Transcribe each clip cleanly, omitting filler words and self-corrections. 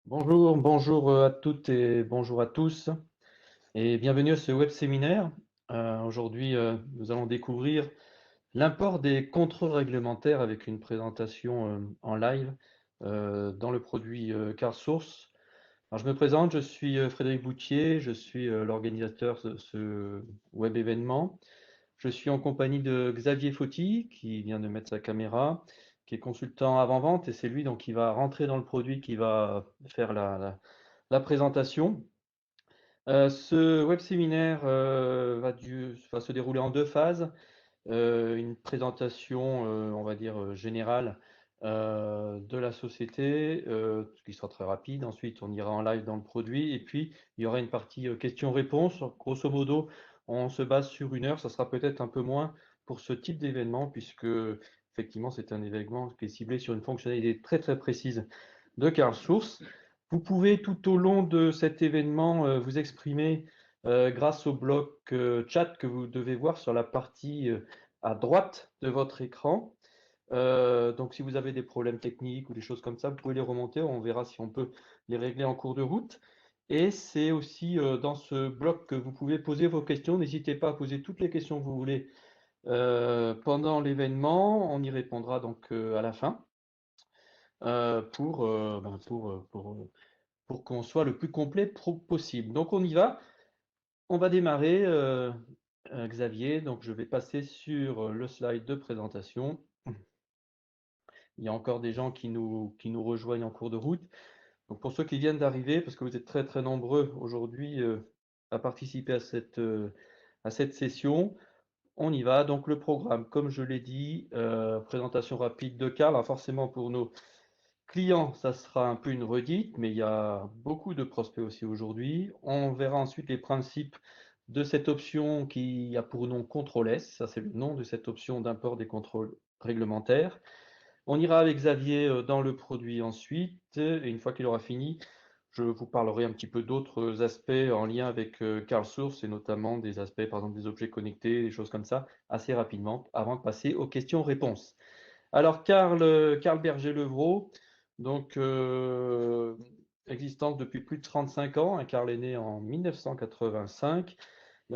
Bonjour, bonjour à toutes et bonjour à tous et bienvenue à ce web séminaire. Aujourd'hui, nous allons découvrir l'import des contrôles réglementaires avec une présentation en live dans le produit CarSource. Alors, je me présente, je suis Frédéric Boutier, je suis l'organisateur de ce web événement. Je suis en compagnie de Xavier Fauty qui vient de mettre sa caméra, qui est consultant avant-vente et c'est lui donc qui va rentrer dans le produit, qui va faire la présentation. Ce web séminaire va se dérouler en deux phases. Une présentation, on va dire, générale de la société, qui sera très rapide. Ensuite, on ira en live dans le produit et puis il y aura une partie questions-réponses. Grosso modo, on se base sur une heure. Ça sera peut-être un peu moins pour ce type d'événement puisque effectivement, c'est un événement qui est ciblé sur une fonctionnalité très très précise de CarSource. Vous pouvez tout au long de cet événement vous exprimer grâce au bloc chat que vous devez voir sur la partie à droite de votre écran. Donc si vous avez des problèmes techniques ou des choses comme ça, vous pouvez les remonter, on verra si on peut les régler en cours de route. Et c'est aussi dans ce bloc que vous pouvez poser vos questions. N'hésitez pas à poser toutes les questions que vous voulez pendant l'événement. On y répondra donc à la fin pour qu'on soit le plus complet possible. Donc on y va. On va démarrer, Xavier. Donc je vais passer sur le slide de présentation. Il y a encore des gens qui nous rejoignent en cours de route. Donc pour ceux qui viennent d'arriver, parce que vous êtes très très nombreux aujourd'hui à participer à cette session, on y va. Donc le programme, comme je l'ai dit, présentation rapide de Carl. Alors forcément pour nos clients, ça sera un peu une redite, mais il y a beaucoup de prospects aussi aujourd'hui. On verra ensuite les principes de cette option qui a pour nom Contrôle S. Ça c'est le nom de cette option d'import des contrôles réglementaires. On ira avec Xavier dans le produit ensuite, et une fois qu'il aura fini, je vous parlerai un petit peu d'autres aspects en lien avec CarSource, et notamment des aspects, par exemple, des objets connectés, des choses comme ça, assez rapidement, avant de passer aux questions-réponses. Alors, Carl Berger-Levrault, donc existence depuis plus de 35 ans, hein. Carl est né en 1985, et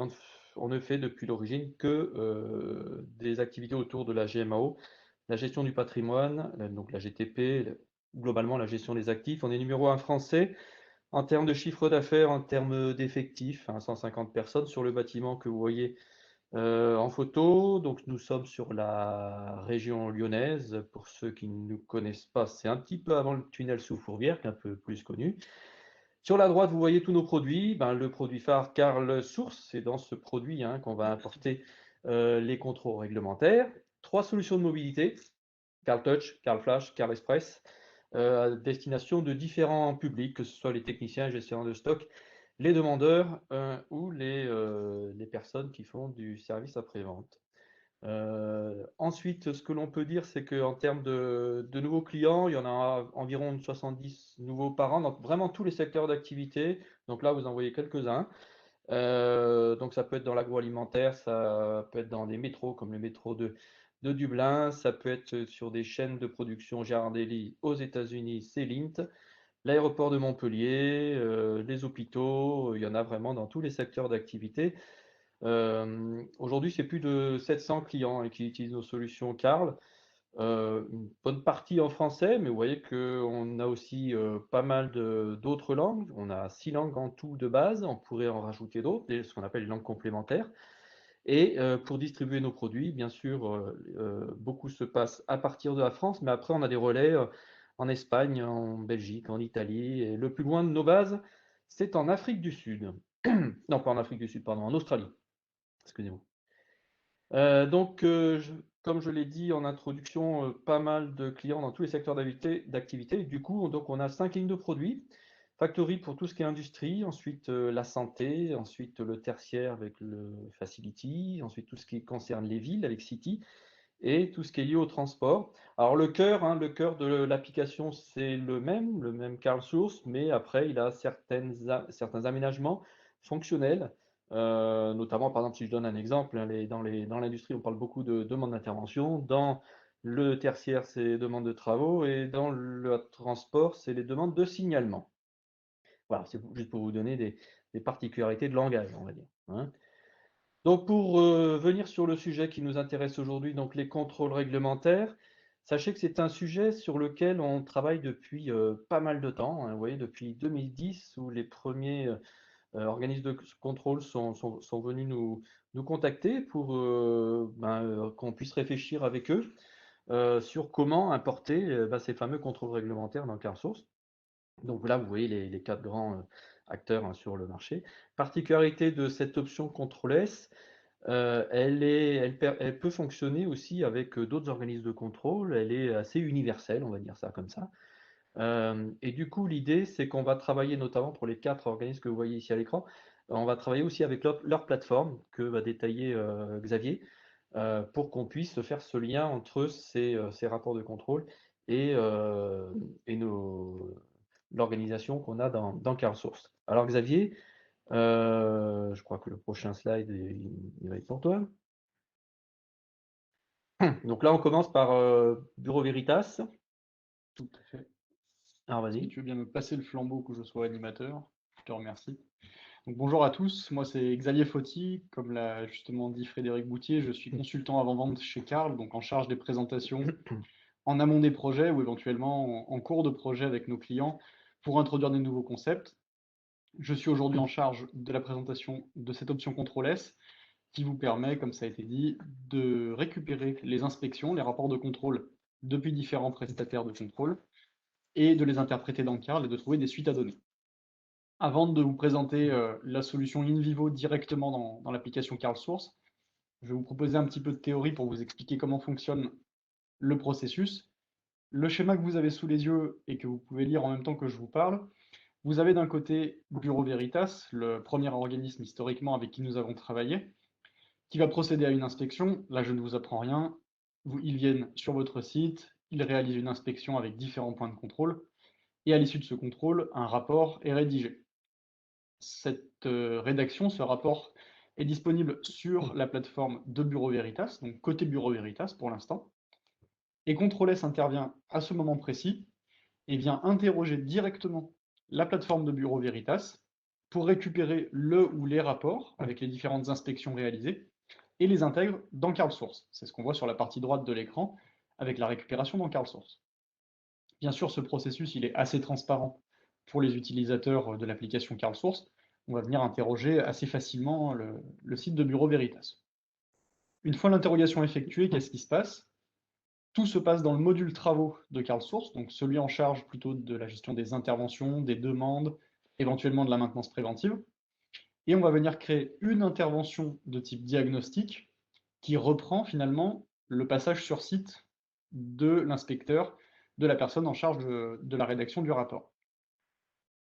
on ne fait depuis l'origine que des activités autour de la GMAO, la gestion du patrimoine, donc la GTP, globalement la gestion des actifs. On est numéro un français en termes de chiffre d'affaires, en termes d'effectifs, hein, 150 personnes sur le bâtiment que vous voyez en photo. Donc nous sommes sur la région lyonnaise. Pour ceux qui ne nous connaissent pas, c'est un petit peu avant le tunnel sous Fourvière, qui est un peu plus connu. Sur la droite, vous voyez tous nos produits. Ben, le produit phare Carl Source, c'est dans ce produit hein, qu'on va importer les contrôles réglementaires. Trois solutions de mobilité, Carl Touch, Carl Flash, Carl Express, à destination de différents publics, que ce soit les techniciens, gestionnaires de stock, les demandeurs ou les personnes qui font du service après-vente. Ensuite, ce que l'on peut dire, c'est qu'en termes de nouveaux clients, il y en a environ 70 nouveaux par an, dans vraiment tous les secteurs d'activité. Donc là, vous en voyez quelques-uns. Donc ça peut être dans l'agroalimentaire, ça peut être dans des métros comme le métro de Dublin, ça peut être sur des chaînes de production Girardelli aux États-Unis, c'est Lint, l'aéroport de Montpellier, les hôpitaux, il y en a vraiment dans tous les secteurs d'activité. Aujourd'hui, c'est plus de 700 clients hein, qui utilisent nos solutions Carl. Une bonne partie en français, mais vous voyez qu'on a aussi pas mal d'autres langues. On a 6 langues en tout de base, on pourrait en rajouter d'autres, ce qu'on appelle les langues complémentaires. Et pour distribuer nos produits, bien sûr, beaucoup se passe à partir de la France, mais après on a des relais en Espagne, en Belgique, en Italie, et le plus loin de nos bases, c'est en Afrique du Sud. Non, pas en Afrique du Sud, pardon, en Australie. Excusez-moi. Donc, comme je l'ai dit en introduction, pas mal de clients dans tous les secteurs d'activité. Du coup, donc on a 5 lignes de produits. Factory pour tout ce qui est industrie, ensuite la santé, ensuite le tertiaire avec le facility, ensuite tout ce qui concerne les villes avec City et tout ce qui est lié au transport. Alors le cœur, hein, le cœur de l'application, c'est le même Carl Source, mais après il a certains aménagements fonctionnels, notamment par exemple si je donne un exemple, hein, dans l'industrie on parle beaucoup de demandes d'intervention, dans le tertiaire c'est demandes de travaux et dans le transport c'est les demandes de signalement. Voilà, c'est juste pour vous donner des particularités de langage, on va dire, hein. Donc pour venir sur le sujet qui nous intéresse aujourd'hui, donc les contrôles réglementaires, sachez que c'est un sujet sur lequel on travaille depuis pas mal de temps, hein. Vous voyez, depuis 2010 où les premiers organismes de contrôle sont venus nous contacter pour qu'on puisse réfléchir avec eux sur comment importer ces fameux contrôles réglementaires dans CarSource. Donc là, vous voyez les quatre grands acteurs, hein, sur le marché. Particularité de cette option Contrôle S, elle peut fonctionner aussi avec d'autres organismes de contrôle. Elle est assez universelle, on va dire ça comme ça. Et du coup, l'idée, c'est qu'on va travailler notamment pour les quatre organismes que vous voyez ici à l'écran. On va travailler aussi avec leur plateforme que va détailler Xavier pour qu'on puisse faire ce lien entre ces rapports de contrôle et, euh, et l'organisation qu'on a dans CarSource. Alors Xavier, je crois que le prochain slide, il va être pour toi. Donc là, on commence par Bureau Veritas. Tout à fait. Alors Si vas-y. tu veux bien me passer le flambeau que je sois animateur, je te remercie. Donc bonjour à tous, moi c'est Xavier Fauty, comme l'a justement dit Frédéric Boutier, je suis consultant avant-vente chez Carl, donc en charge des présentations en amont des projets ou éventuellement en cours de projet avec nos clients pour introduire des nouveaux concepts. Je suis aujourd'hui en charge de la présentation de cette option Contrôle S qui vous permet, comme ça a été dit, de récupérer les inspections, les rapports de contrôle depuis différents prestataires de contrôle et de les interpréter dans Carl et de trouver des suites à donner. Avant de vous présenter la solution in vivo directement dans l'application Carl Source, je vais vous proposer un petit peu de théorie pour vous expliquer comment fonctionne le processus. Le schéma que vous avez sous les yeux et que vous pouvez lire en même temps que je vous parle, vous avez d'un côté Bureau Veritas, le premier organisme historiquement avec qui nous avons travaillé, qui va procéder à une inspection. Là, je ne vous apprends rien. Ils viennent sur votre site, ils réalisent une inspection avec différents points de contrôle, et à l'issue de ce contrôle, un rapport est rédigé. Cette rédaction, ce rapport, est disponible sur la plateforme de Bureau Veritas, donc côté Bureau Veritas pour l'instant. Et Contrôle S intervient à ce moment précis et vient interroger directement la plateforme de Bureau Veritas pour récupérer le ou les rapports avec les différentes inspections réalisées et les intègre dans CarlSource. C'est ce qu'on voit sur la partie droite de l'écran avec la récupération dans CarlSource. Bien sûr, ce processus il est assez transparent pour les utilisateurs de l'application CarlSource. On va venir interroger assez facilement le site de Bureau Veritas. Une fois l'interrogation effectuée, qu'est-ce qui se passe? Tout se passe dans le module travaux de CarlSource, donc celui en charge plutôt de la gestion des interventions, des demandes, éventuellement de la maintenance préventive. Et on va venir créer une intervention de type diagnostic qui reprend finalement le passage sur site de l'inspecteur, de la personne en charge de la rédaction du rapport.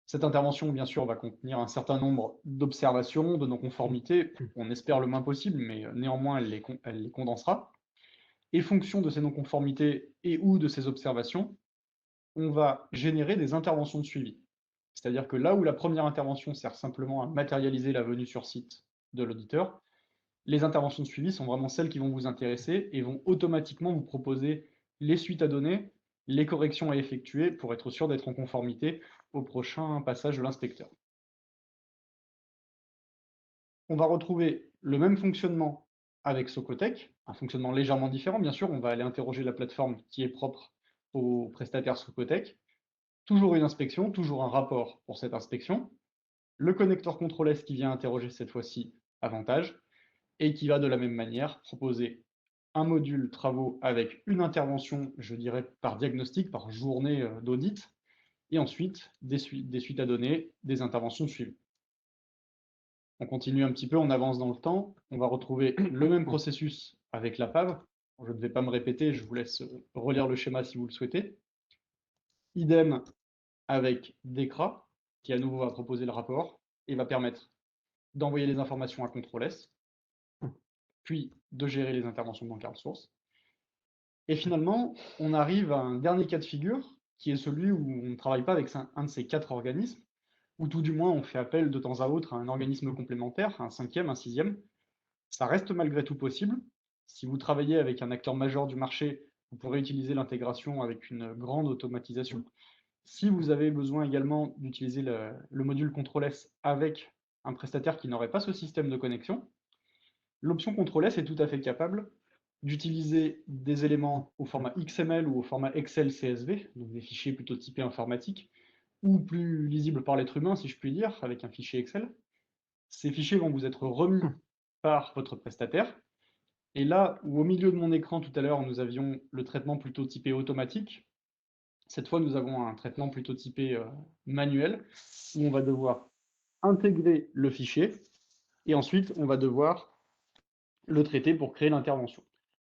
Cette intervention, bien sûr, va contenir un certain nombre d'observations, de non-conformités, on espère le moins possible, mais néanmoins, elle les condensera. Et fonction de ces non-conformités et ou de ces observations, on va générer des interventions de suivi. C'est-à-dire que là où la première intervention sert simplement à matérialiser la venue sur site de l'auditeur, les interventions de suivi sont vraiment celles qui vont vous intéresser et vont automatiquement vous proposer les suites à donner, les corrections à effectuer pour être sûr d'être en conformité au prochain passage de l'inspecteur. On va retrouver le même fonctionnement avec Socotec, un fonctionnement légèrement différent. Bien sûr, on va aller interroger la plateforme qui est propre au prestataire Socotec. Toujours une inspection, toujours un rapport pour cette inspection. Le connecteur Contrôle S qui vient interroger cette fois-ci Avantage et qui va de la même manière proposer un module travaux avec une intervention, je dirais, par diagnostic, par journée d'audit, et ensuite des suites à donner, des interventions suivies. On continue un petit peu, on avance dans le temps, on va retrouver le même processus avec la PAV. Je ne vais pas me répéter, je vous laisse relire le schéma si vous le souhaitez. Idem avec DECRA, qui à nouveau va proposer le rapport et va permettre d'envoyer les informations à Contrôle S, puis de gérer les interventions dans CarlSource. Et finalement, on arrive à un dernier cas de figure, qui est celui où on ne travaille pas avec un de ces quatre organismes, ou tout du moins on fait appel de temps à autre à un organisme complémentaire, un cinquième, un sixième. Ça reste malgré tout possible. Si vous travaillez avec un acteur majeur du marché, vous pourrez utiliser l'intégration avec une grande automatisation. Si vous avez besoin également d'utiliser le module CTRL-S avec un prestataire qui n'aurait pas ce système de connexion, l'option CTRL-S est tout à fait capable d'utiliser des éléments au format XML ou au format Excel CSV, donc des fichiers plutôt typés informatiques, ou plus lisibles par l'être humain, si je puis dire, avec un fichier Excel. Ces fichiers vont vous être remis par votre prestataire. Et là où au milieu de mon écran tout à l'heure, nous avions le traitement plutôt typé automatique, cette fois nous avons un traitement plutôt typé manuel, où on va devoir intégrer le fichier, et ensuite on va devoir le traiter pour créer l'intervention.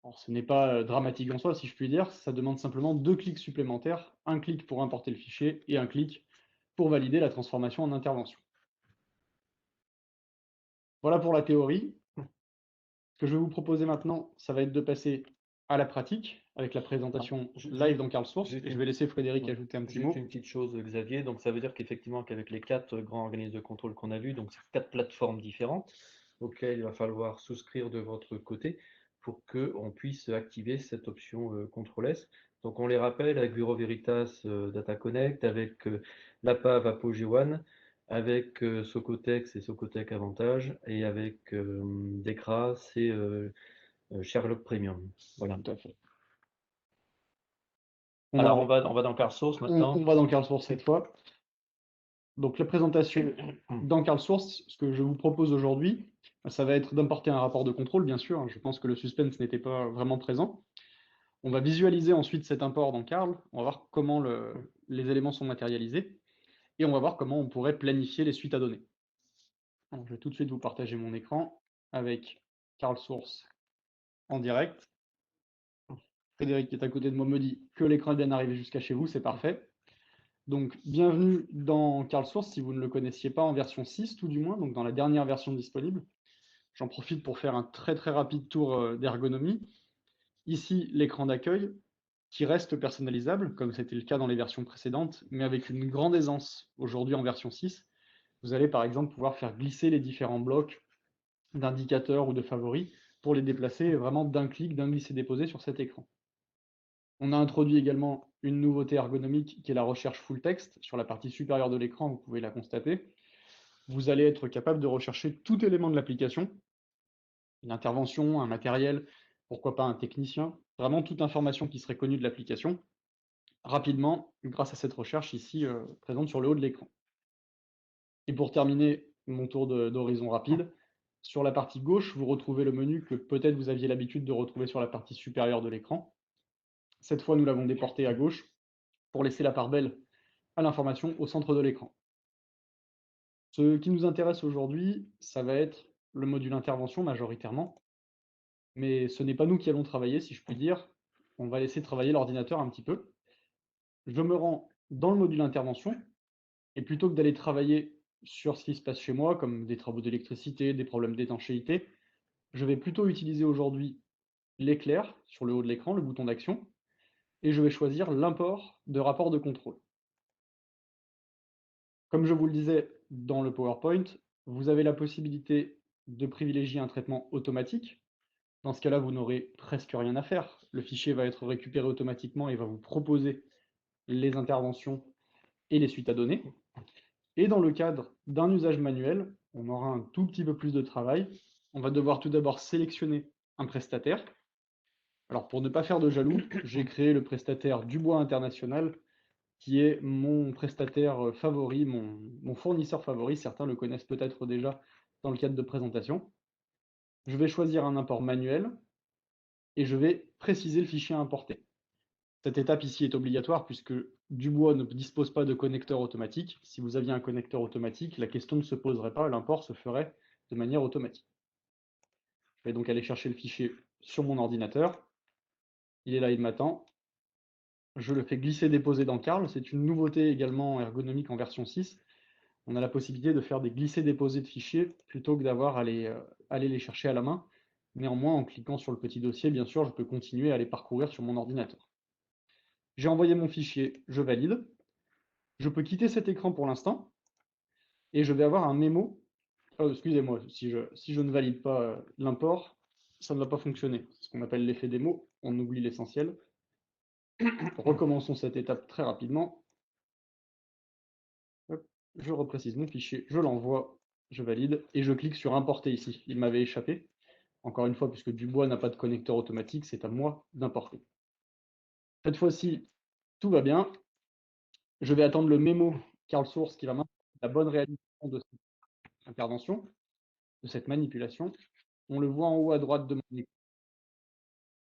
Alors, ce n'est pas dramatique en soi, si je puis dire, ça demande simplement 2 clics supplémentaires, un clic pour importer le fichier et un clic pour valider la transformation en intervention. Voilà pour la théorie. Ce que je vais vous proposer maintenant, ça va être de passer à la pratique, avec la présentation live dans CarlSource, et je vais laisser Frédéric ajouter un petit Juste mot. une petite chose, Xavier. Donc, ça veut dire qu'effectivement, qu'avec les 4 grands organismes de contrôle qu'on a vus, donc c'est 4 plateformes différentes auxquelles il va falloir souscrire de votre côté pour qu'on puisse activer cette option CTRL-S. Donc, on les rappelle avec Bureau Veritas Data Connect, avec l'APA Apogee One, avec Socotex et Socotec Avantage, et avec Decra, c'est Sherlock Premium. Voilà. Tout à fait. Alors, on va dans CarSource maintenant. On va dans CarlSource cette fois. Donc la présentation dans CarlSource, ce que je vous propose aujourd'hui, ça va être d'importer un rapport de contrôle, bien sûr. Je pense que le suspense n'était pas vraiment présent. On va visualiser ensuite cet import dans Carl. On va voir comment les éléments sont matérialisés. Et on va voir comment on pourrait planifier les suites à données. Alors, je vais tout de suite vous partager mon écran avec CarlSource en direct. Frédéric qui est à côté de moi me dit que l'écran est bien arrivé jusqu'à chez vous, c'est parfait. Donc, bienvenue dans CarlSource, si vous ne le connaissiez pas, en version 6 tout du moins, donc dans la dernière version disponible. J'en profite pour faire un très très rapide tour d'ergonomie. Ici, l'écran d'accueil, qui reste personnalisable, comme c'était le cas dans les versions précédentes, mais avec une grande aisance aujourd'hui en version 6. Vous allez par exemple pouvoir faire glisser les différents blocs d'indicateurs ou de favoris pour les déplacer vraiment d'un clic, d'un glisser-déposer sur cet écran. On a introduit également une nouveauté ergonomique qui est la recherche full text. Sur la partie supérieure de l'écran, vous pouvez la constater. Vous allez être capable de rechercher tout élément de l'application, une intervention, un matériel, pourquoi pas un technicien, vraiment toute information qui serait connue de l'application, rapidement, grâce à cette recherche ici présente sur le haut de l'écran. Et pour terminer mon tour d'horizon rapide, sur la partie gauche, vous retrouvez le menu que peut-être vous aviez l'habitude de retrouver sur la partie supérieure de l'écran. Cette fois, nous l'avons déporté à gauche pour laisser la part belle à l'information au centre de l'écran. Ce qui nous intéresse aujourd'hui, ça va être le module intervention majoritairement, mais ce n'est pas nous qui allons travailler, si je puis dire. On va laisser travailler l'ordinateur un petit peu. Je me rends dans le module intervention, et plutôt que d'aller travailler sur ce qui se passe chez moi, comme des travaux d'électricité, des problèmes d'étanchéité, je vais plutôt utiliser aujourd'hui l'éclair sur le haut de l'écran, le bouton d'action, et je vais choisir l'import de rapport de contrôle. Comme je vous le disais dans le PowerPoint, vous avez la possibilité de privilégier un traitement automatique. Dans ce cas-là, vous n'aurez presque rien à faire. Le fichier va être récupéré automatiquement et va vous proposer les interventions et les suites à donner. Et dans le cadre d'un usage manuel, on aura un tout petit peu plus de travail. On va devoir tout d'abord sélectionner un prestataire. Alors pour ne pas faire de jaloux, j'ai créé le prestataire Dubois International, qui est mon prestataire favori, mon fournisseur favori. Certains le connaissent peut-être déjà dans le cadre de présentation. Je vais choisir un import manuel et je vais préciser le fichier à importer. Cette étape ici est obligatoire puisque Dubois ne dispose pas de connecteur automatique. Si vous aviez un connecteur automatique, la question ne se poserait pas, l'import se ferait de manière automatique. Je vais donc aller chercher le fichier sur mon ordinateur. Il est là, il m'attend. Je le fais glisser-déposer dans Carl. C'est une nouveauté également ergonomique en version 6. On a la possibilité de faire des glisser-déposer de fichiers plutôt que d'avoir à aller les chercher à la main. Néanmoins, en cliquant sur le petit dossier, bien sûr, je peux continuer à les parcourir sur mon ordinateur. J'ai envoyé mon fichier, je valide. Je peux quitter cet écran pour l'instant et je vais avoir un mémo. Excusez-moi, si je ne valide pas l'import, ça ne va pas fonctionner. C'est ce qu'on appelle l'effet démo. On oublie l'essentiel. Recommençons cette étape très rapidement. je reprécise mon fichier, je l'envoie, je valide, et je clique sur importer ici. Il m'avait échappé. Encore une fois, puisque Dubois n'a pas de connecteur automatique, c'est à moi d'importer. Cette fois-ci, tout va bien. Je vais attendre le mémo Carl Source qui va m'indiquer la bonne réalisation de cette intervention, de cette manipulation. On le voit en haut à droite de mon écran.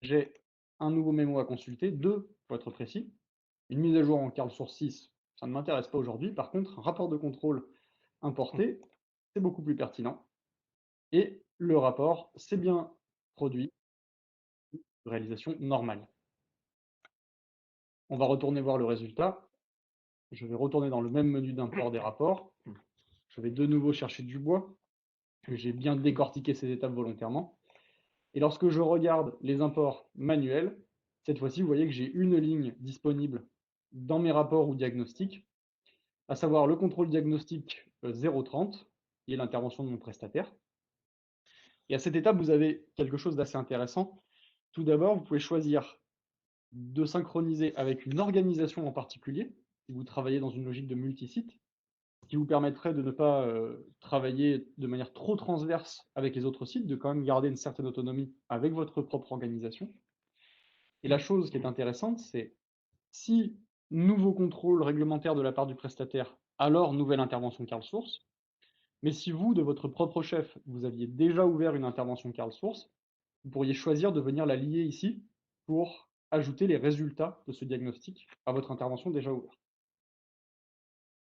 J'ai un nouveau mémo à consulter, deux pour être précis. Une mise à jour en Carl Source 6, ça ne m'intéresse pas aujourd'hui. Par contre, un rapport de contrôle importé, c'est beaucoup plus pertinent. Et le rapport, c'est bien produit, de réalisation normale. On va retourner voir le résultat. Je vais retourner dans le même menu d'import des rapports. Je vais de nouveau chercher Dubois, que j'ai bien décortiqué ces étapes volontairement. Et lorsque je regarde les imports manuels, cette fois-ci, vous voyez que j'ai une ligne disponible dans mes rapports ou diagnostics, à savoir le contrôle diagnostic 030, qui est l'intervention de mon prestataire. Et à cette étape, vous avez quelque chose d'assez intéressant. Tout d'abord, vous pouvez choisir de synchroniser avec une organisation en particulier, si vous travaillez dans une logique de multisite, qui vous permettrait de ne pas travailler de manière trop transverse avec les autres sites, de quand même garder une certaine autonomie avec votre propre organisation. Et la chose qui est intéressante, c'est si nouveau contrôle réglementaire de la part du prestataire, alors nouvelle intervention Carl Source. Mais si vous, de votre propre chef, vous aviez déjà ouvert une intervention Carl Source, vous pourriez choisir de venir la lier ici pour ajouter les résultats de ce diagnostic à votre intervention déjà ouverte.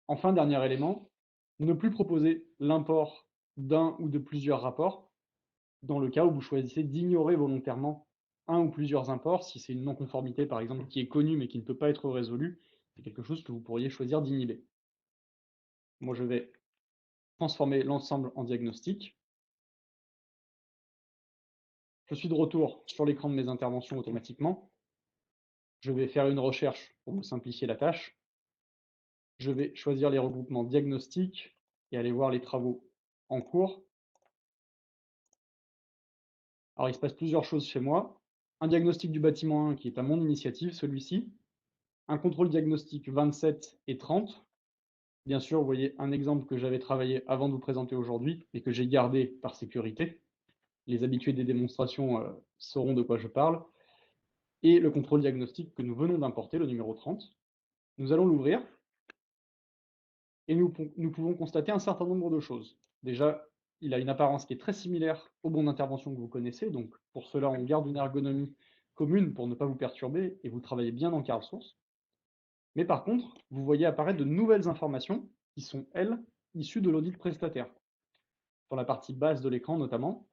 Enfin, dernier élément, ne plus proposer l'import d'un ou de plusieurs rapports dans le cas où vous choisissez d'ignorer volontairement un ou plusieurs imports, si c'est une non-conformité par exemple qui est connue mais qui ne peut pas être résolue, c'est quelque chose que vous pourriez choisir d'inhiber. Moi, je vais transformer l'ensemble en diagnostic. Je suis de retour sur l'écran de mes interventions automatiquement. Je vais faire une recherche pour me simplifier la tâche. Je vais choisir les regroupements diagnostiques et aller voir les travaux en cours. Alors, il se passe plusieurs choses chez moi. Un diagnostic du bâtiment 1 qui est à mon initiative, celui-ci. Un contrôle diagnostic 27 et 30. Bien sûr, vous voyez un exemple que j'avais travaillé avant de vous présenter aujourd'hui et que j'ai gardé par sécurité. Les habitués des démonstrations sauront de quoi je parle. Et le contrôle diagnostic que nous venons d'importer, le numéro 30. Nous allons l'ouvrir et nous pouvons constater un certain nombre de choses. Déjà, il a une apparence qui est très similaire au bon d'intervention que vous connaissez, donc pour cela, on garde une ergonomie commune pour ne pas vous perturber et vous travaillez bien dans Carl Source. Mais par contre, vous voyez apparaître de nouvelles informations qui sont, elles, issues de l'audit prestataire. Sur la partie basse de l'écran notamment,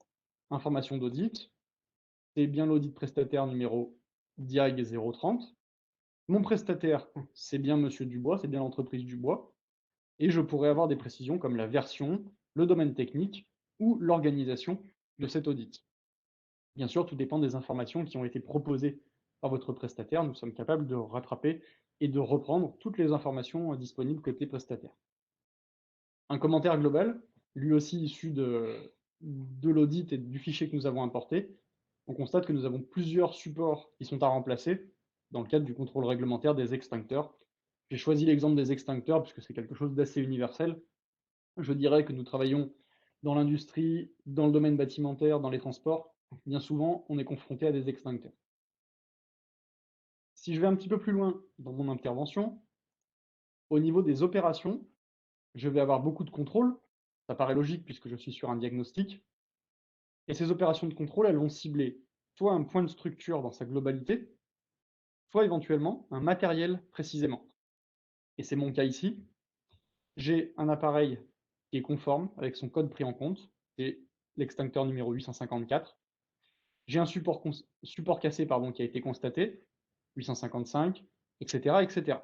information d'audit, c'est bien l'audit prestataire numéro DIAG 030. Mon prestataire, c'est bien Monsieur Dubois, c'est bien l'entreprise Dubois. Et je pourrais avoir des précisions comme la version, le domaine technique ou l'organisation de cet audit. Bien sûr, tout dépend des informations qui ont été proposées par votre prestataire. Nous sommes capables de rattraper et de reprendre toutes les informations disponibles côté prestataire. Un commentaire global, lui aussi issu de l'audit et du fichier que nous avons importé. On constate que nous avons plusieurs supports qui sont à remplacer dans le cadre du contrôle réglementaire des extincteurs. J'ai choisi l'exemple des extincteurs puisque c'est quelque chose d'assez universel. Je dirais que nous travaillons dans l'industrie, dans le domaine bâtimentaire, dans les transports. Bien souvent, on est confronté à des extincteurs. Si je vais un petit peu plus loin dans mon intervention, au niveau des opérations, je vais avoir beaucoup de contrôle. Ça paraît logique puisque je suis sur un diagnostic. Et ces opérations de contrôle, elles vont cibler soit un point de structure dans sa globalité, soit éventuellement un matériel précisément. Et c'est mon cas ici. J'ai un appareil qui est conforme avec son code pris en compte, c'est l'extincteur numéro 854. J'ai un support cassé qui a été constaté, 855, etc., etc.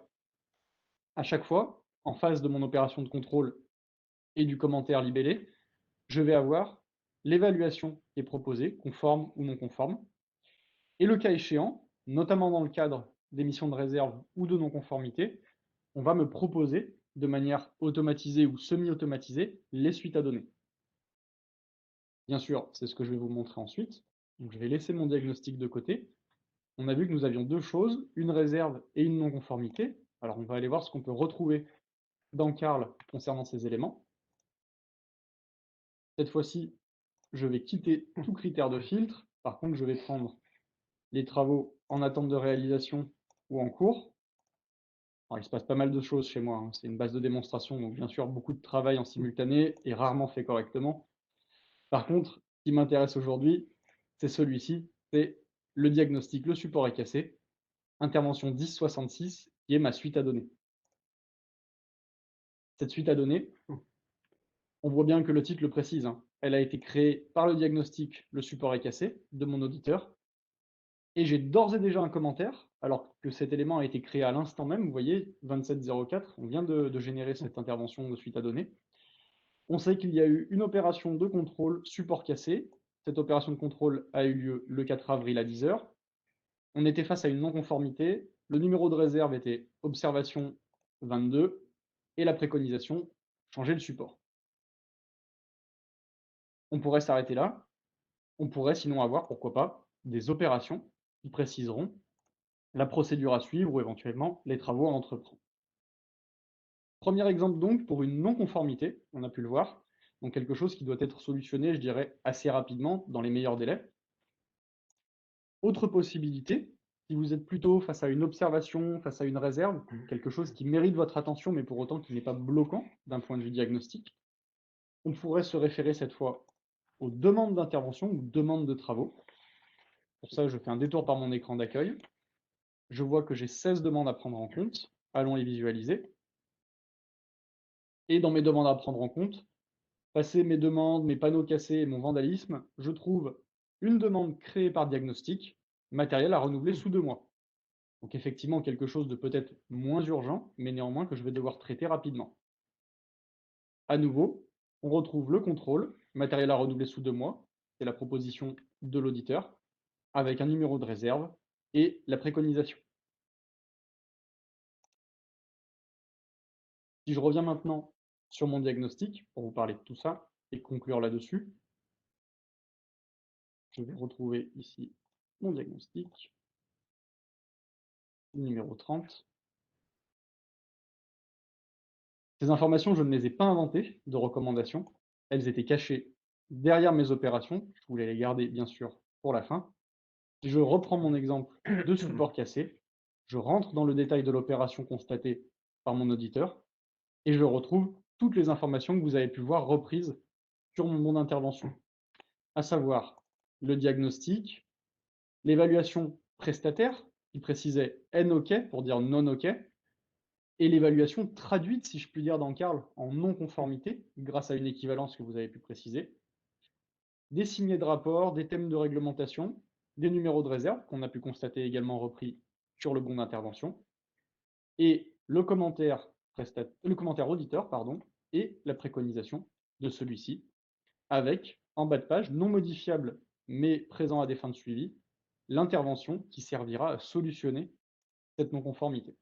À chaque fois, en face de mon opération de contrôle et du commentaire libellé, je vais avoir l'évaluation qui est proposée, conforme ou non conforme, et le cas échéant, notamment dans le cadre d'émissions de réserve ou de non-conformité, on va me proposer de manière automatisée ou semi-automatisée les suites à donner. Bien sûr, c'est ce que je vais vous montrer ensuite. Donc, je vais laisser mon diagnostic de côté. On a vu que nous avions deux choses, une réserve et une non-conformité. Alors, on va aller voir ce qu'on peut retrouver dans Carl concernant ces éléments. Cette fois-ci, je vais quitter tout critère de filtre. Par contre, je vais prendre les travaux en attente de réalisation ou en cours. Alors, il se passe pas mal de choses chez moi, hein. C'est une base de démonstration, donc bien sûr, beaucoup de travail en simultané et rarement fait correctement. Par contre, ce qui m'intéresse aujourd'hui, c'est celui-ci, c'est le diagnostic, le support est cassé, intervention 1066, qui est ma suite à données. Cette suite à données, on voit bien que le titre le précise, hein. Elle a été créée par le diagnostic, le support est cassé, de mon auditeur. Et j'ai d'ores et déjà un commentaire, alors que cet élément a été créé à l'instant même. Vous voyez, 2704, on vient de générer cette intervention de suite à données. On sait qu'il y a eu une opération de contrôle support cassé. Cette opération de contrôle a eu lieu le 4 avril à 10 heures. On était face à une non-conformité. Le numéro de réserve était observation 22 et la préconisation, changer le support. On pourrait s'arrêter là. On pourrait sinon avoir, pourquoi pas, des opérations qui préciseront la procédure à suivre ou éventuellement les travaux à entreprendre. Premier exemple donc pour une non-conformité, on a pu le voir, donc quelque chose qui doit être solutionné, je dirais, assez rapidement, dans les meilleurs délais. Autre possibilité, si vous êtes plutôt face à une observation, face à une réserve, quelque chose qui mérite votre attention, mais pour autant qui n'est pas bloquant d'un point de vue diagnostique, on pourrait se référer cette fois aux demandes d'intervention ou demandes de travaux. Pour ça, je fais un détour par mon écran d'accueil. Je vois que j'ai 16 demandes à prendre en compte. Allons les visualiser. Et dans mes demandes à prendre en compte, passer mes demandes, mes panneaux cassés et mon vandalisme, je trouve une demande créée par diagnostic, matériel à renouveler sous 2 mois. Donc effectivement, quelque chose de peut-être moins urgent, mais néanmoins que je vais devoir traiter rapidement. À nouveau, on retrouve le contrôle, matériel à renouveler sous 2 mois, c'est la proposition de l'auditeur, avec un numéro de réserve et la préconisation. Si je reviens maintenant sur mon diagnostic, pour vous parler de tout ça et conclure là-dessus, je vais retrouver ici mon diagnostic, numéro 30. Ces informations, je ne les ai pas inventées de recommandations. Elles étaient cachées derrière mes opérations. Je voulais les garder, bien sûr, pour la fin. Si je reprends mon exemple de support cassé, je rentre dans le détail de l'opération constatée par mon auditeur et je retrouve toutes les informations que vous avez pu voir reprises sur mon intervention, à savoir le diagnostic, l'évaluation prestataire qui précisait NOK pour dire non OK, et l'évaluation traduite, si je puis dire, dans Carl en non-conformité, grâce à une équivalence que vous avez pu préciser, des signés de rapport, des thèmes de réglementation, des numéros de réserve qu'on a pu constater également repris sur le bon d'intervention, et le commentaire auditeur, pardon, et la préconisation de celui-ci, avec, en bas de page, non modifiable mais présent à des fins de suivi, l'intervention qui servira à solutionner cette non-conformité.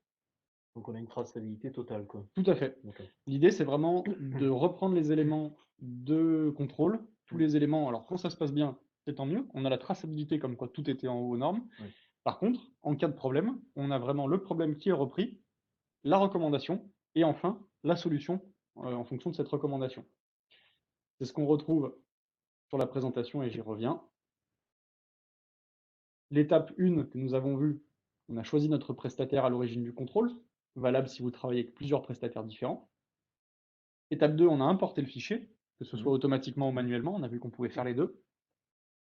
Donc on a une traçabilité totale, quoi. Tout à fait. D'accord. L'idée, c'est vraiment de reprendre les éléments de contrôle, tous les éléments. Alors, quand ça se passe bien, c'est tant mieux. On a la traçabilité comme quoi tout était en haut aux normes. Oui. Par contre, en cas de problème, on a vraiment le problème qui est repris, la recommandation, et enfin, la solution en fonction de cette recommandation. C'est ce qu'on retrouve sur la présentation et j'y reviens. L'étape 1 que nous avons vue, on a choisi notre prestataire à l'origine du contrôle, valable si vous travaillez avec plusieurs prestataires différents. Étape 2, on a importé le fichier, que ce soit automatiquement ou manuellement, on a vu qu'on pouvait faire les deux.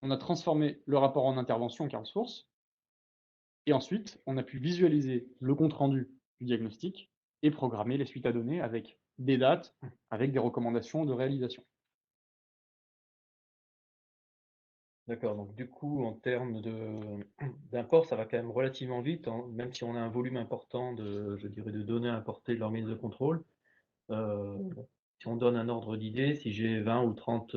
On a transformé le rapport en intervention Carl Source. Et ensuite, on a pu visualiser le compte-rendu du diagnostic et programmer les suites à données avec des dates, avec des recommandations de réalisation. D'accord, donc du coup, en termes d'import, ça va quand même relativement vite, hein, même si on a un volume important je dirais, de données importées de l'organisme de contrôle. Si on donne un ordre d'idée, si j'ai 20 ou 30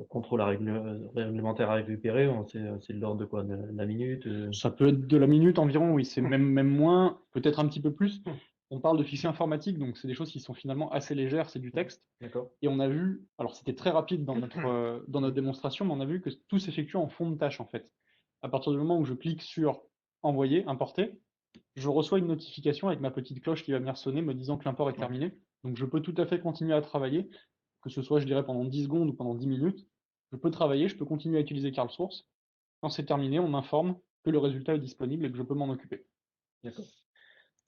contrôles réglementaires à récupérer, c'est de l'ordre de quoi? De la minute? Ça peut être de la minute environ, oui, c'est même moins, peut-être un petit peu plus. On parle de fichiers informatiques, donc c'est des choses qui sont finalement assez légères, c'est du texte. D'accord. Et on a vu, alors c'était très rapide dans notre démonstration, mais on a vu que tout s'effectue en fond de tâche en fait. À partir du moment où je clique sur envoyer, importer, je reçois une notification avec ma petite cloche qui va venir sonner me disant que l'import est Ouais. terminé. Donc je peux tout à fait continuer à travailler, que ce soit, je dirais, pendant 10 secondes ou pendant 10 minutes. Je peux travailler, je peux continuer à utiliser CarlSource. Quand c'est terminé, on m'informe que le résultat est disponible et que je peux m'en occuper. D'accord.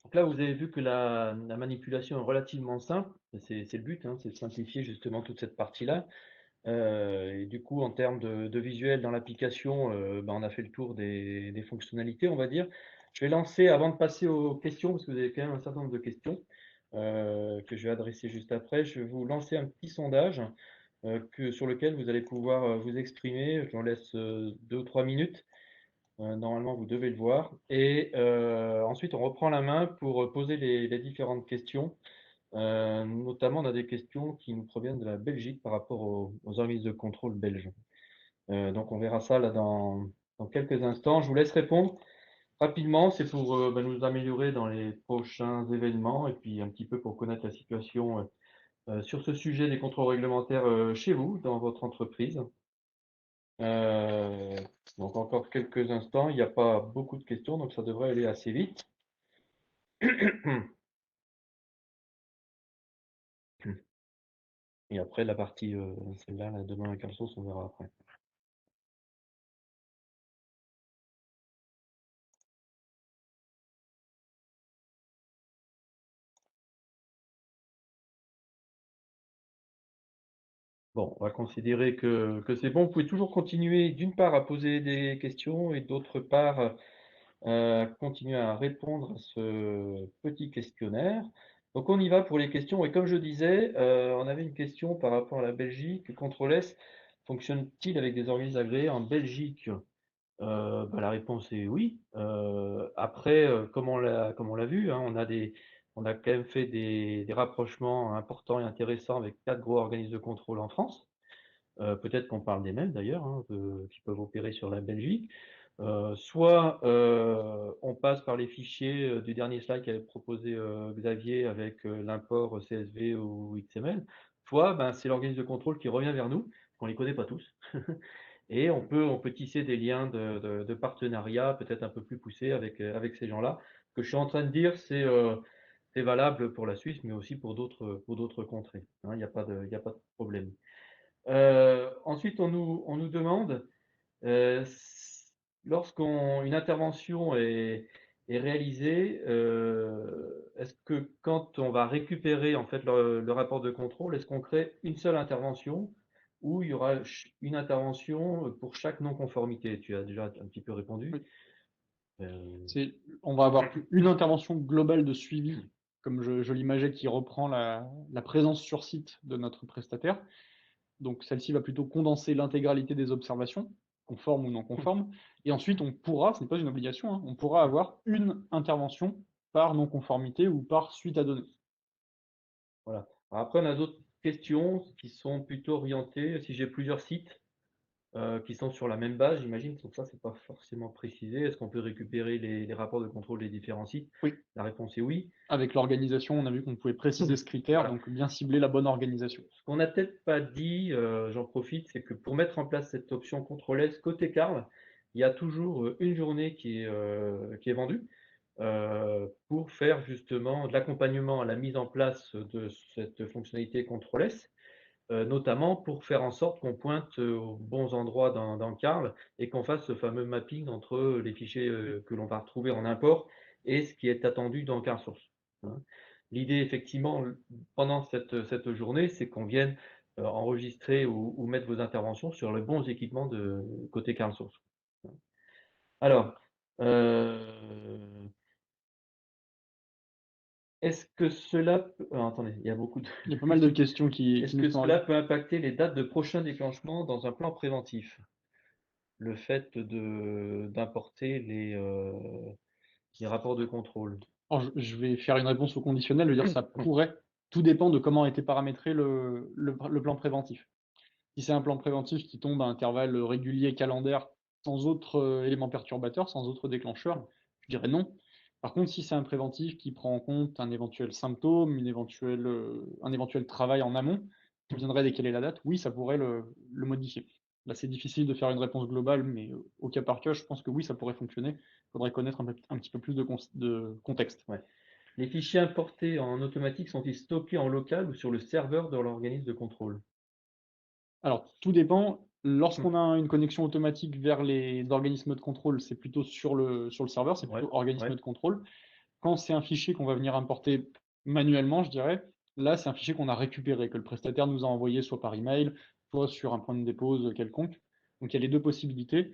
Donc là, vous avez vu que la manipulation est relativement simple. C'est le but, hein, c'est de simplifier justement toute cette partie-là. Et du coup, en termes de visuel dans l'application, ben, on a fait le tour des fonctionnalités, on va dire. Je vais lancer, avant de passer aux questions, parce que vous avez quand même un certain nombre de questions que je vais adresser juste après, je vais vous lancer un petit sondage sur lequel vous allez pouvoir vous exprimer. Je vous laisse 2 ou 3 minutes. Normalement, vous devez le voir. Et ensuite, on reprend la main pour poser les différentes questions. Notamment, on a des questions qui nous proviennent de la Belgique par rapport aux organismes de contrôle belges. Donc, on verra ça là dans quelques instants. Je vous laisse répondre rapidement. C'est pour ben, nous améliorer dans les prochains événements et puis un petit peu pour connaître la situation sur ce sujet des contrôles réglementaires chez vous, dans votre entreprise. Euh, donc, encore quelques instants. Il n'y a pas beaucoup de questions, donc ça devrait aller assez vite. Et après, la partie, celle-là, la demain avec Carlos, on verra après. Bon, on va considérer que c'est bon. Vous pouvez toujours continuer, d'une part, à poser des questions et d'autre part, continuer à répondre à ce petit questionnaire. Donc, on y va pour les questions. Et comme je disais, on avait une question par rapport à la Belgique. Contrôle S fonctionne-t-il avec des organismes agréés en Belgique? Bah, la réponse est oui. Après, comme on l'a vu, hein, on a quand même fait des rapprochements importants et intéressants avec 4 gros organismes de contrôle en France. Peut-être qu'on parle des mêmes d'ailleurs, hein, qui peuvent opérer sur la Belgique. Soit on passe par les fichiers du dernier slide qu'avait proposé Xavier avec l'import CSV ou XML, soit ben, c'est l'organisme de contrôle qui revient vers nous, qu'on ne les connaît pas tous. Et on peut tisser des liens de partenariat peut-être un peu plus poussés avec ces gens-là. Ce que je suis en train de dire, c'est valable pour la Suisse, mais aussi pour d'autres contrées, hein, il n'y a pas de problème. Ensuite, on nous demande, lorsqu'une intervention est réalisée, est-ce que quand on va récupérer en fait le rapport de contrôle, est-ce qu'on crée une seule intervention ou il y aura une intervention pour chaque non-conformité? Tu as déjà un petit peu répondu. Oui. Euh, On va avoir une intervention globale de suivi, comme je l'imageais, qui reprend la présence sur site de notre prestataire. Donc celle-ci va plutôt condenser l'intégralité des observations, conformes ou non conformes. Et ensuite, on pourra, ce n'est pas une obligation, hein, on pourra avoir une intervention par non-conformité ou par suite à données. voilà. Alors après, on a d'autres questions qui sont plutôt orientées. Si j'ai plusieurs sites, qui sont sur la même base, j'imagine. Donc ça, c'est pas forcément précisé. Est-ce qu'on peut récupérer les rapports de contrôle des différents sites? Oui, La réponse est oui. avec l'organisation, on a vu qu'on pouvait préciser ce critère, Voilà. donc bien cibler la bonne organisation. Ce qu'on n'a peut-être pas dit, j'en profite, c'est que pour mettre en place cette option contrôle S côté Carl, il y a toujours une journée qui est vendue pour faire justement de l'accompagnement à la mise en place de cette fonctionnalité contrôle S. Notamment pour faire en sorte qu'on pointe aux bons endroits dans Carl et qu'on fasse ce fameux mapping entre les fichiers que l'on va retrouver en import et ce qui est attendu dans Carl Source, hein. L'idée, effectivement, pendant cette journée, c'est qu'on vienne enregistrer ou mettre vos interventions sur les bons équipements de côté Carl Source. Alors, est-ce que cela attendez, il y a beaucoup de Il y a pas mal de questions est-ce qui nous que sont cela arrivées. peut impacter les dates de prochain déclenchement dans un plan préventif? Le fait d'importer les rapports de contrôle. Alors, je vais faire une réponse au conditionnel, je veux dire ça pourrait, tout dépend de comment a été paramétré le plan préventif. Si c'est un plan préventif qui tombe à intervalles réguliers calendaires, sans autre élément perturbateur, sans autre déclencheur, je dirais non. Par contre, si c'est un préventif qui prend en compte un éventuel symptôme, un éventuel travail en amont, qui viendrait décaler la date, oui, ça pourrait le modifier. Là, c'est difficile de faire une réponse globale, mais au cas par cas, je pense que oui, ça pourrait fonctionner. Il faudrait connaître un petit peu plus de contexte. Ouais. Les fichiers importés en automatique sont-ils stockés en local ou sur le serveur de l'organisme de contrôle? Alors, tout dépend. Hmm. Lorsqu'on a une connexion automatique vers les organismes de contrôle, c'est plutôt sur le serveur, c'est Ouais, plutôt organisme ouais. de contrôle. Quand c'est un fichier qu'on va venir importer manuellement, je dirais, là, c'est un fichier qu'on a récupéré, que le prestataire nous a envoyé soit par email, soit sur un point de dépose quelconque. Donc il y a les 2 possibilités.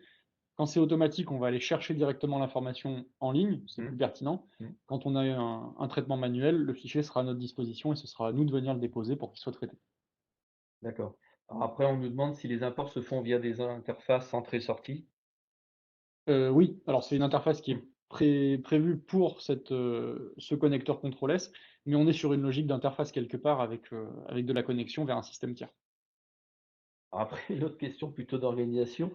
Quand c'est automatique, on va aller chercher directement l'information en ligne, c'est Hmm, plus pertinent. hmm. Quand on a un traitement manuel, le fichier sera à notre disposition et ce sera à nous de venir le déposer pour qu'il soit traité. D'accord. Alors après, on nous demande si les imports se font via des interfaces entrée-sortie. Oui, alors c'est une interface qui Hmm. est prévue pour ce connecteur contrôle S, mais on est sur une logique d'interface quelque part avec de la connexion vers un système tiers. Alors après, une autre question plutôt d'organisation.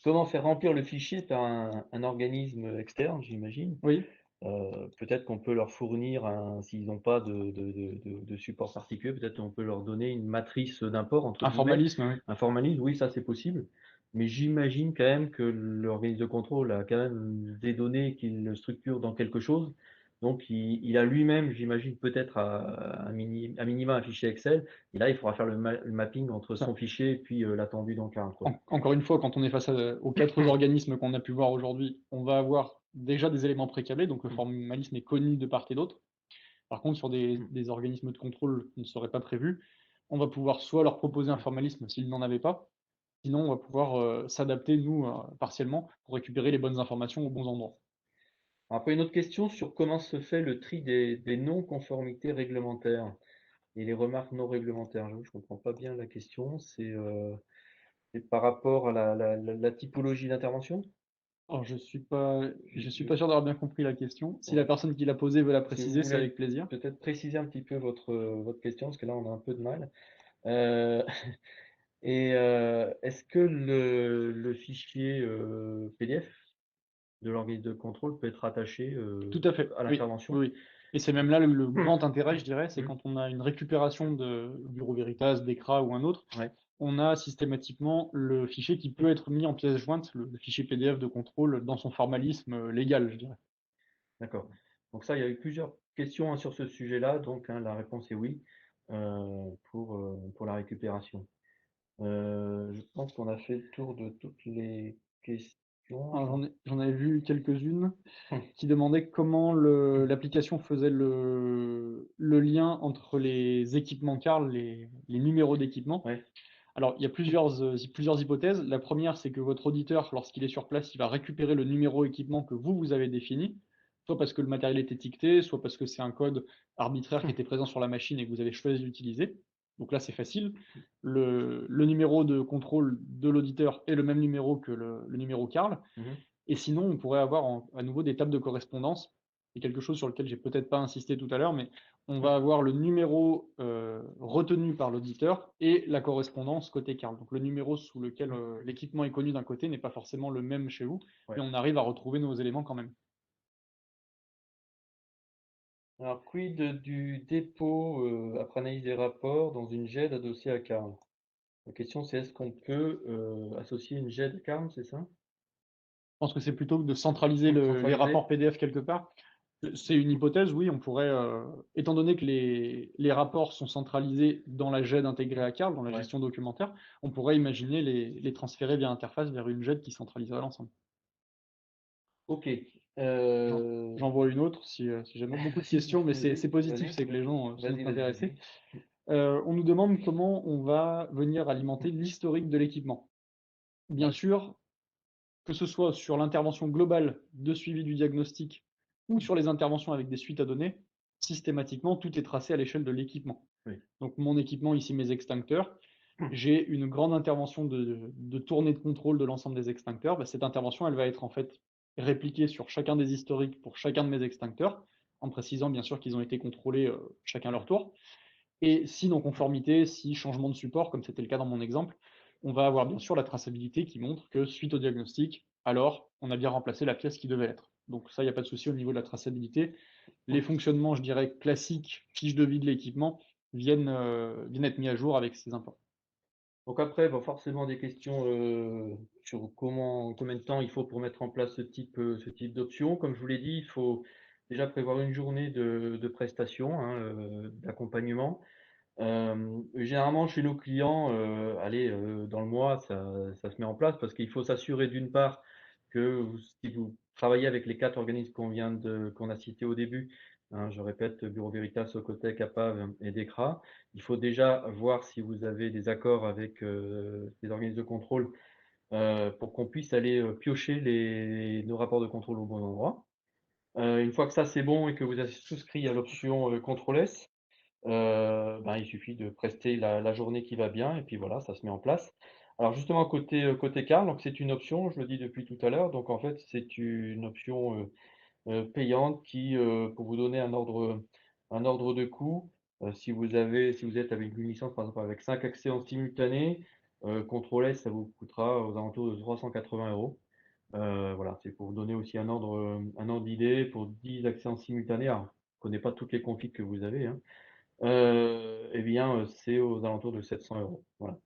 Comment faire remplir le fichier par un organisme externe, j'imagine? Oui, Peut-être qu'on peut leur fournir s'ils n'ont pas de support particulier, peut-être on peut leur donner une matrice d'import, entre un guillemets, formalisme, oui. un formalisme, oui, ça c'est possible. Mais j'imagine quand même que l'organisme de contrôle a quand même des données qu'il structure dans quelque chose. Donc il a lui-même, j'imagine, peut-être à minima un fichier Excel. Et là, il faudra faire le mapping entre Ça son fichier et puis l'attendu d'Ankara, quoi. encore une fois, quand on est face aux 4 organismes qu'on a pu voir aujourd'hui, on va avoir déjà des éléments précalés, donc le Mm. formalisme est connu de part et d'autre. Par contre, sur des organismes de contrôle qui ne seraient pas prévus, on va pouvoir soit leur proposer un Mm. formalisme s'ils n'en avaient pas, sinon on va pouvoir, s'adapter nous, partiellement pour récupérer les bonnes informations aux bons endroits. Après, une autre question sur comment se fait le tri des non-conformités réglementaires et les remarques non réglementaires. J'avoue, je ne comprends pas bien la question. C'est par rapport à la typologie d'intervention? Alors je suis pas Je- sûr d'avoir bien compris la question. Si la ouais. personne qui l'a posée veut la Si vous préciser, c'est voulez avec plaisir. peut-être préciser un petit peu votre question, parce que là, on a un peu de mal. Euh, est-ce que le fichier PDF de l'organisme de contrôle peut être attaché Tout à fait, à oui, oui, l'intervention? oui, et c'est même là le Hmm. grand intérêt, je dirais, c'est Hmm. quand on a une récupération de Bureau Veritas, d'ECRA ou un autre, Ouais. on a systématiquement le fichier qui peut être mis en pièce jointe, le fichier PDF de contrôle dans son formalisme, légal, je dirais. D'accord. Donc ça, il y a eu plusieurs questions hein, sur ce sujet-là. Donc hein, la réponse est oui pour la récupération. Je pense qu'on a fait le tour de toutes les questions. Alors j'en avais vu quelques-unes Hum, qui demandaient comment hum, l'application faisait le lien entre les équipements Carl, les numéros d'équipement. ouais. Alors, il y a plusieurs hypothèses. La première, c'est que votre auditeur, lorsqu'il est sur place, il va récupérer le numéro équipement que vous avez défini, soit parce que le matériel est étiqueté, soit parce que c'est un code arbitraire qui Hum, était présent sur la machine et que vous avez choisi d'utiliser. Donc là, c'est facile. Le numéro de contrôle de l'auditeur est le même numéro que le numéro Carl. mhm, Et sinon, on pourrait avoir à nouveau des tables de correspondance. C'est quelque chose sur lequel j'ai peut-être pas insisté tout à l'heure, mais on hum. va avoir le numéro retenu par l'auditeur et la correspondance côté Carl. Donc le numéro sous lequel l'équipement est connu d'un côté n'est pas forcément le même chez vous, Ouais. mais on arrive à retrouver nos éléments quand même. Alors, quid du dépôt après analyse des rapports dans une GED adossée à Carl? La question, c'est est-ce qu'on peut associer une GED à Carl, c'est ça? Je pense que c'est plutôt que de centraliser les Centralisé? rapports PDF quelque part. C'est une hypothèse, oui, on pourrait, étant donné que les rapports sont centralisés dans la GED intégrée à Carl, dans la Ouais. gestion documentaire, on pourrait imaginer les transférer via interface vers une GED qui centraliserait l'ensemble. Ok. J'en Euh, j'en vois une autre si jamais beaucoup de Vas-y, questions, mais c'est vas-y, positif, vas-y, c'est que les gens sont vas-y, vas-y, intéressés. vas-y. On nous demande comment on va venir alimenter l'historique de l'équipement. Bien Ouais. sûr, que ce soit sur l'intervention globale de suivi du diagnostic ou sur les interventions avec des suites à données, systématiquement, tout est tracé à l'échelle de l'équipement. Oui. Donc mon équipement, ici mes extincteurs, j'ai une grande intervention de tournée de contrôle de l'ensemble des extincteurs. Bah, cette intervention, elle va être en fait répliquée sur chacun des historiques pour chacun de mes extincteurs, en précisant bien sûr qu'ils ont été contrôlés chacun à leur tour. Et si non-conformité, si changement de support, comme c'était le cas dans mon exemple, on va avoir bien sûr la traçabilité qui montre que suite au diagnostic, alors on a bien remplacé la pièce qui devait être. Donc ça, il n'y a pas de souci au niveau de la traçabilité. Les fonctionnements, je dirais, classiques, fiche de vie de l'équipement, viennent être mis à jour avec ces imports. Donc après, bah, forcément des questions sur combien de temps il faut pour mettre en place ce type d'option. Comme je vous l'ai dit, il faut déjà prévoir une journée de prestation, hein, d'accompagnement. Généralement chez nos clients, allez, dans le mois, ça se met en place parce qu'il faut s'assurer d'une part que si vous travaillez avec les 4 organismes qu'on a cités au début, hein, je répète, Bureau Veritas, Socotec, APAV et DECRA, il faut déjà voir si vous avez des accords avec ces organismes de contrôle pour qu'on puisse aller piocher nos rapports de contrôle au bon endroit. Une fois que ça c'est bon et que vous avez souscrit à l'option Contrôle S, ben, il suffit de prester la journée qui va bien et puis voilà, ça se met en place. Alors justement côté Carl, donc c'est une option, je le dis depuis tout à l'heure, donc en fait c'est une option, payante qui, pour vous donner un ordre de coût, si vous êtes avec une licence par exemple avec 5 accès en simultané, contrôle S ça vous coûtera aux alentours de 380 €. Voilà, c'est pour vous donner aussi un ordre d'idée pour 10 accès en simultané. Alors, je ne connais pas toutes les configs que vous avez, hein. Et bien, c'est aux alentours de 700 €. Voilà.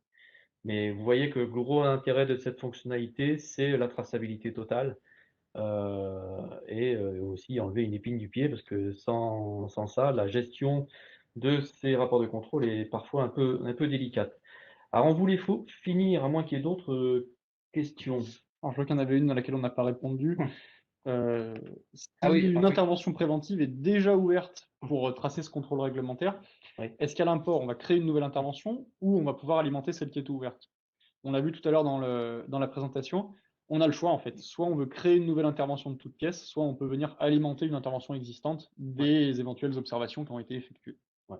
Mais vous voyez que le gros intérêt de cette fonctionnalité, c'est la traçabilité totale, et aussi enlever une épine du pied parce que sans ça, la gestion de ces rapports de contrôle est parfois un peu délicate. Alors on voulait finir, à moins qu'il y ait d'autres, questions. Alors, je vois qu'il y en avait une dans laquelle on n'a pas répondu. Euh, Si Ah oui, une en fait, intervention préventive est déjà ouverte pour tracer ce contrôle réglementaire, oui. est-ce qu'à l'import, on va créer une nouvelle intervention ou on va pouvoir alimenter celle qui est ouverte? On l'a vu tout à l'heure dans la présentation, on a le choix en fait. Soit on veut créer une nouvelle intervention de toute pièce, soit on peut venir alimenter une intervention existante Ouais, des éventuelles observations qui ont été effectuées. ouais.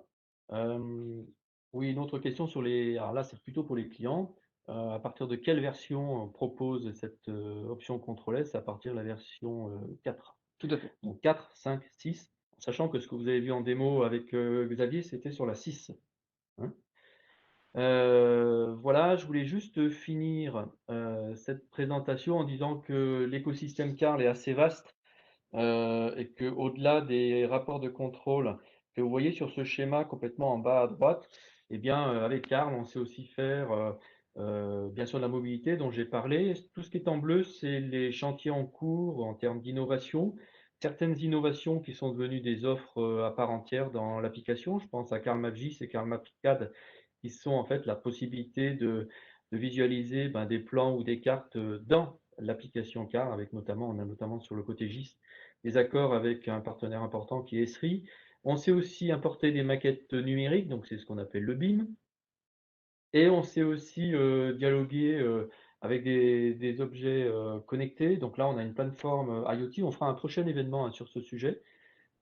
Oui, une autre question sur les alors là, c'est plutôt pour les clients. À partir de quelle version propose cette, option contrôle S? À partir de la version, 4. Tout à fait. Donc 4, 5, 6, sachant que ce que vous avez vu en démo avec, Xavier, c'était sur la 6, hein. Voilà, je voulais juste finir, cette présentation en disant que l'écosystème Carl est assez vaste. Et qu'au-delà des rapports de contrôle que vous voyez sur ce schéma complètement en bas à droite, eh bien, avec Carl, on sait aussi faire, bien sûr, de la mobilité dont j'ai parlé. Tout ce qui est en bleu, c'est les chantiers en cours en termes d'innovation. Certaines innovations qui sont devenues des offres, à part entière dans l'application. Je pense à Carl MapGIS et Carl MapCAD qui sont en fait la possibilité de visualiser, ben, des plans ou des cartes, dans l'application Carl avec notamment on a notamment sur le côté GIS des accords avec un partenaire important qui est Esri. On sait aussi importer des maquettes numériques, donc c'est ce qu'on appelle le BIM. Et on sait aussi dialoguer avec des objets connectés. Donc là, on a une plateforme IoT. On fera un prochain événement hein, sur ce sujet.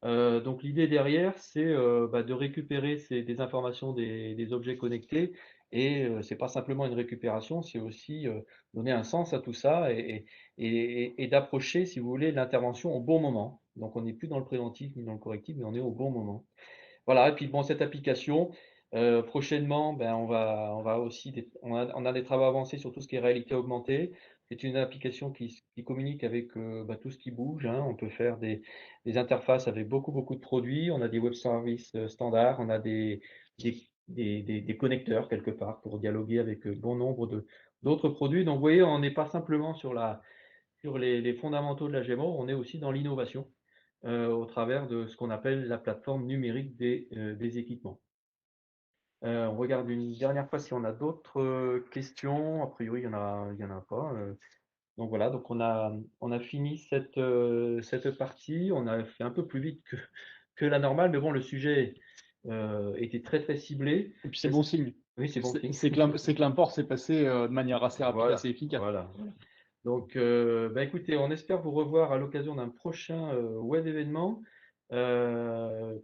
Donc l'idée derrière, c'est bah, de récupérer des informations des objets connectés et c'est pas simplement une récupération, c'est aussi donner un sens à tout ça et d'approcher, si vous voulez, l'intervention au bon moment. Donc on n'est plus dans le préventif ni dans le correctif, mais on est au bon moment. Voilà, et puis bon, cette application, prochainement, ben, on va aussi, on a des travaux avancés sur tout ce qui est réalité augmentée. C'est une application qui communique avec bah, tout ce qui bouge, hein. On peut faire des interfaces avec beaucoup, beaucoup de produits. On a des web services standards, on a des connecteurs quelque part pour dialoguer avec bon nombre d'autres produits. Donc, vous voyez, on n'est pas simplement sur les fondamentaux de la GMO, on est aussi dans l'innovation au travers de ce qu'on appelle la plateforme numérique des équipements. On regarde une dernière fois si on a d'autres questions. A priori, il y en a pas. Donc voilà, donc on a fini cette partie. On a fait un peu plus vite que la normale, mais bon, le sujet était très très ciblé. Et puis c'est bon signe. Oui, c'est bon signe. C'est que l'import s'est passé de manière assez rapide, Voilà, assez efficace. voilà. Donc, bah, écoutez, on espère vous revoir à l'occasion d'un prochain web événement euh,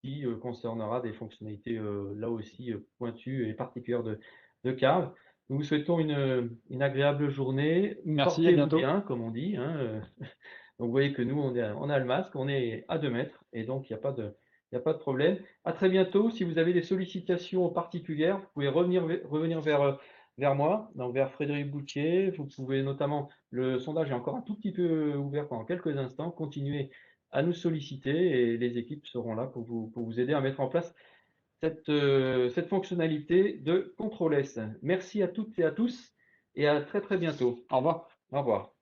qui concernera des fonctionnalités là aussi pointues et particulières de Carl. Nous vous souhaitons une agréable journée. Merci, à Portez-vous bientôt. bien, comme on dit, hein. Donc, vous voyez que nous, on a le masque, on est à 2 mètres et donc il n'y a pas de problème. À très bientôt. Si vous avez des sollicitations particulières, vous pouvez revenir vers moi, donc vers Frédéric Boutier. Vous pouvez notamment, le sondage est encore un tout petit peu ouvert pendant quelques instants. Continuez à nous solliciter et les équipes seront là pour vous aider à mettre en place cette fonctionnalité de contrôle S. Merci à toutes et à tous et à très très bientôt. Au revoir. Au revoir.